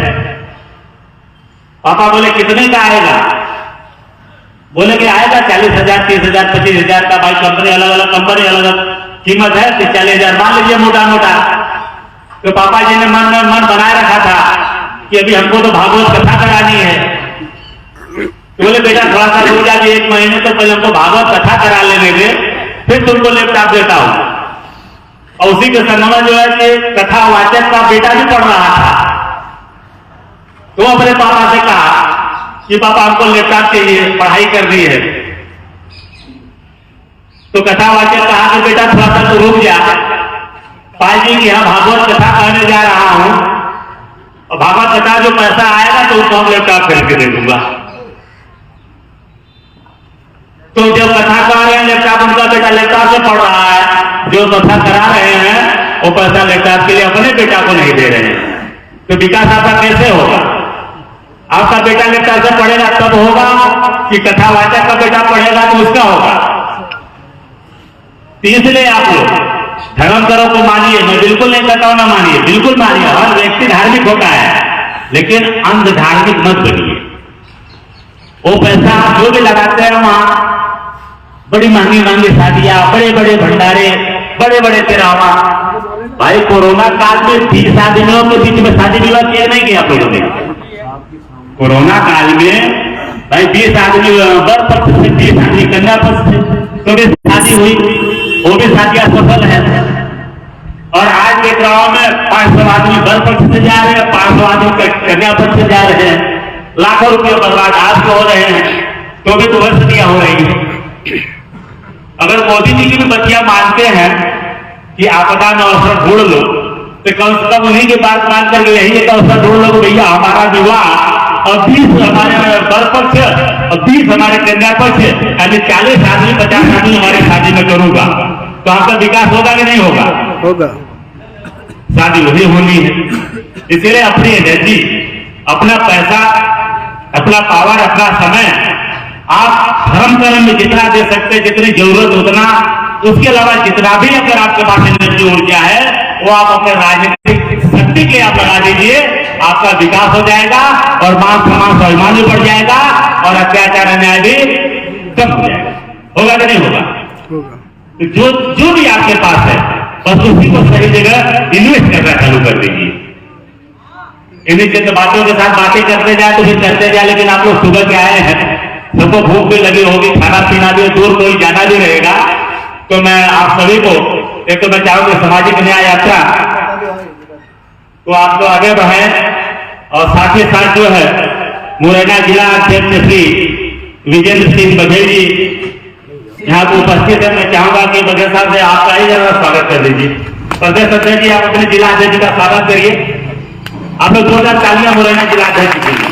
पापा बोले कितने का आएगा? बोले कि आएगा 40,000, 30,000, 25,000 का। भाई कंपनी अलग अलग कीमत है, तो 40,000 मान लीजिए मोटा मोटा। तो पापा जी ने मन बनाए रखा था कि अभी हमको तो भागवत कथा करानी है। तो बोले बेटा थोड़ा सा रुक जाइए, 1 महीने तो पहले हमको भागवत कथा करा लेने दे, फिर तुमको लैपटॉप देता हूं। और उसी के संग में जो है कि कथा वाचक का बेटा भी पढ़ रहा था, तो अपने पापा से कहा कि पापा हमको लैपटॉप चाहिए, पढ़ाई करनी है। तो कथावाचक कहा कि बेटा थोड़ा सा तो रुक जा, पाल जी की हम भागवत कथा कहने जा रहा हूं, और भागवत कथा जो पैसा आएगा तो उसको हम लैपटॉप खरीद के दे दूंगा। तो जब कथा करा रहे हैं लैपटॉप, उनका बेटा लैपटॉप से पढ़ रहा है, जो कथा करा रहे हैं वो पैसा लैपटॉप के लिए अपने बेटा को नहीं दे रहे हैं। तो विकास आपका कैसे होगा? आपका बेटा लैपटॉप से पढ़ेगा तब होगा कि कथावाचक का बेटा पढ़ेगा तो उसका होगा। इसलिए आप लोग धर्म करो को मानिए, मैं बिल्कुल नहीं कहता हूं ना मानिए, बिल्कुल मानिए, हर व्यक्ति धार्मिक होता है, लेकिन अंध धार्मिक मत बनिए। वो पैसा आप जो भी लगाते हैं वहां बड़ी महंगी महंगी शादियां, बड़े बड़े भंडारे, बड़े बड़े तिरावा। भाई कोरोना काल में 20 आदमियों के बीच में शादी विवाह किया नहीं किया आप लोगों ने? कोरोना काल में भाई 20 आदमी वर पक्ष से, 20 आदमी कन्या पक्ष से तो भी शादी हुई, वो भी शादियां सफल है। और आज देख रहा हूं मैं 500 आदमी वर पक्ष से जा रहे हैं, 500 आदमी कन्या पक्ष से जा रहे हैं, लाखों रुपये बर्बाद आज के हो रहे हैं, तो भी तो वर्षियां हो रही है। अगर मोदी जी की भी बतिया मानते हैं कि आपदा में अवसर ढूंढ लो, तो कम से कम उन्हीं की बात मान करके यही एक अवसर ढूंढ लो भैया हमारा विवाह और 20 हमारे वर पक्ष और 20 हमारे कन्या पक्ष, यानी 40 आदमी 50 आदमी हमारी शादी में करूंगा, तो आपका विकास होगा कि नहीं होगा? होगा। शादी वही होनी है। इसलिए अपनी एनर्जी, अपना पैसा, अपना पावर, अपना समय आप धर्म कर्म में जितना दे सकते, जितनी जरूरत उतना, उसके अलावा जितना भी अगर आपके पास एनर्जी ऊर्जा है वो आप अपने राजनीतिक शक्ति के आप लगा दीजिए, आपका विकास हो जाएगा और मान सम्मान स्वाभिमान भी बढ़ जाएगा और अत्याचार अन्याय भी कम हो जाएगा। होगा कि नहीं होगा? होगा। जो भी आपके पास है बस उसी को सही जगह इन्वेस्ट करना चालू कर दीजिए। इन्हीं चिंत बातों के साथ बातें करते जाए तो फिर करते जाए, लेकिन आप लोग सुबह के आए हैं, सबको भूख भी लगी होगी, खाना पीना भी, दूर कोई जाना भी रहेगा, तो मैं आप सभी को एक तो मैं चाहूंगा सामाजिक न्याय यात्रा तो आप लोग आगे बढ़े और साथ ही साथ जो है मुरैना जिला अध्यक्ष श्री विजेंद्र सिंह बघेल जी यहाँ पे उपस्थित है। मैं चाहूंगा कि बघेल साहब से आपका ही जरा स्वागत कर दीजिए। प्रदेश अध्यक्ष जी आप अपने जिला अध्यक्ष जी का स्वागत करिए। आप लोग 2000 तालियां मुरैना जिला अध्यक्ष के लिए।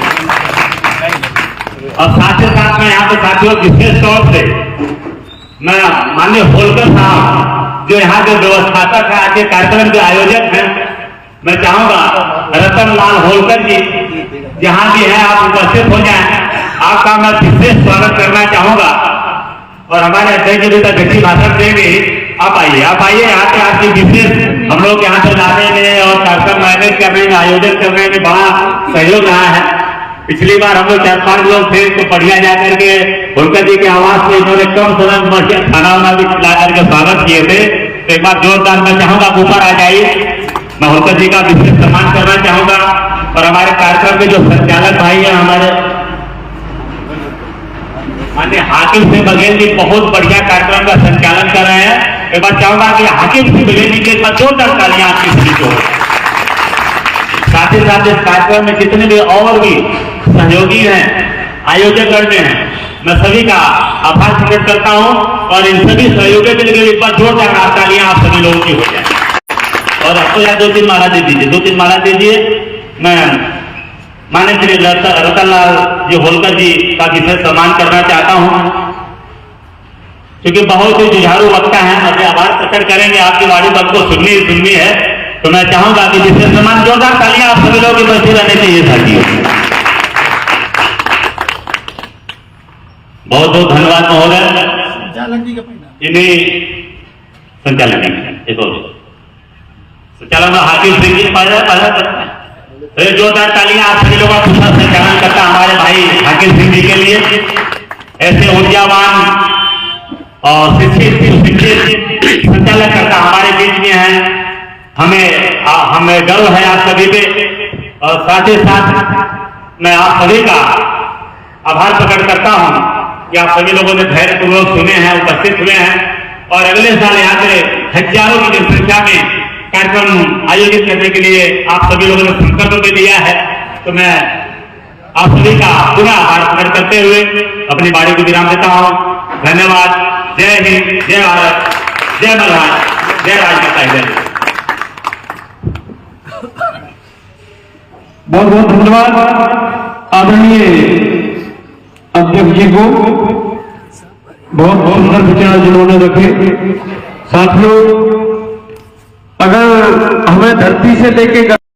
और साथ ही साथ में यहाँ पे साथियों विशेष तौर से मैं माननीय होलकर साहब जो यहाँ के व्यवस्थापक है, आज के कार्यक्रम के आयोजक हैं, मैं चाहूंगा रतन लाल होलकर जी जहां भी है आप उपस्थित हो जाएं, आपका मैं विशेष स्वागत करना चाहूंगा। और हमारे अध्यक्ष जी भी अध्यक्षी भाषण देंगे, आप आइए यहाँ पे आपकी विशेष हम लोग यहाँ पे लाने में और कार्यक्रम मैनेज करने में, आयोजन करने में बड़ा सहयोग रहा है। पिछली बार हम लोग 4-5 लोग थे तो बढ़िया जाकर के होलकर जी के आवास में इन्होंने कम समय में बढ़िया खाना वाना भी खिला करके स्वागत किए थे। तो एक बार जोरदार मैं चाहूंगा ऊपर आ जाइए, मैं होलकर जी का विशेष सम्मान करना चाहूंगा। और हमारे कार्यक्रम के जो संचालक भाई हैं हमारे माननीय हाकिम सिंह बघेल जी बहुत बढ़िया कार्यक्रम का संचालन कर रहे हैं। एक बार चाहूंगा कि हाकिम सिंह बघेल जी के एक बार जोरदार तालियां आपकी सभी को। साथ ही साथ इस कार्यक्रम में जितने भी और भी सहयोगी हैं, आयोजक करते हैं, मैं सभी का आभार प्रकट करता हूं और इन सभी सहयोगियों के लिए एक बार जोरदार तालियां आप सभी लोगों की हो जाए। और आपको यहाँ 2-3 माला दे दीजिए, 2-3 माला दीजिए। मैं माननीय श्री रतन लाल जी होलकर जी का विशेष सम्मान करना चाहता हूं, क्योंकि बहुत ही जुझारू वक्ता है। अभी आभार प्रकट करेंगे, आपकी वाणी बात को सुननी है, तो मैं चाहूंगा कि विशेष सम्मान जोरदार तालियां आप सभी लोगों की बचती रहनी चाहिए साथियों। बहुत बहुत धन्यवाद महोदय। इन्हीं संचालक संचालन हाकिम सिंह जी जोरदार तालियां आप सभी लोगों का संचालन करता हमारे भाई हाकिम सिंह जी के लिए। ऐसे ऊर्जावान और शिक्षित संचालक करता हमारे बीच में है, हमें गर्व है आप सभी पे। और साथ ही साथ मैं आप सभी का आभार प्रकट करता हूं कि आप सभी लोगों ने धैर्यपूर्वक सुने हैं, उपस्थित हुए हैं और अगले साल यहाँ से हजारों की जनसंख्या में कार्यक्रम आयोजित करने के लिए आप सभी लोगों ने संकल्प भी लिया है। तो मैं आप सभी का पुनः आभार प्रकट करते हुए अपनी बारी को विराम देता हूं। धन्यवाद। जय हिंद, जय भारत, जय मल्हार, जय राजमाता, जय। बहुत बहुत धन्यवाद आदरणीय अध्यक्ष जी को, बहुत बहुत सुंदर विचार जिन्होंने रखे। साथियों, अगर हमें धरती से लेके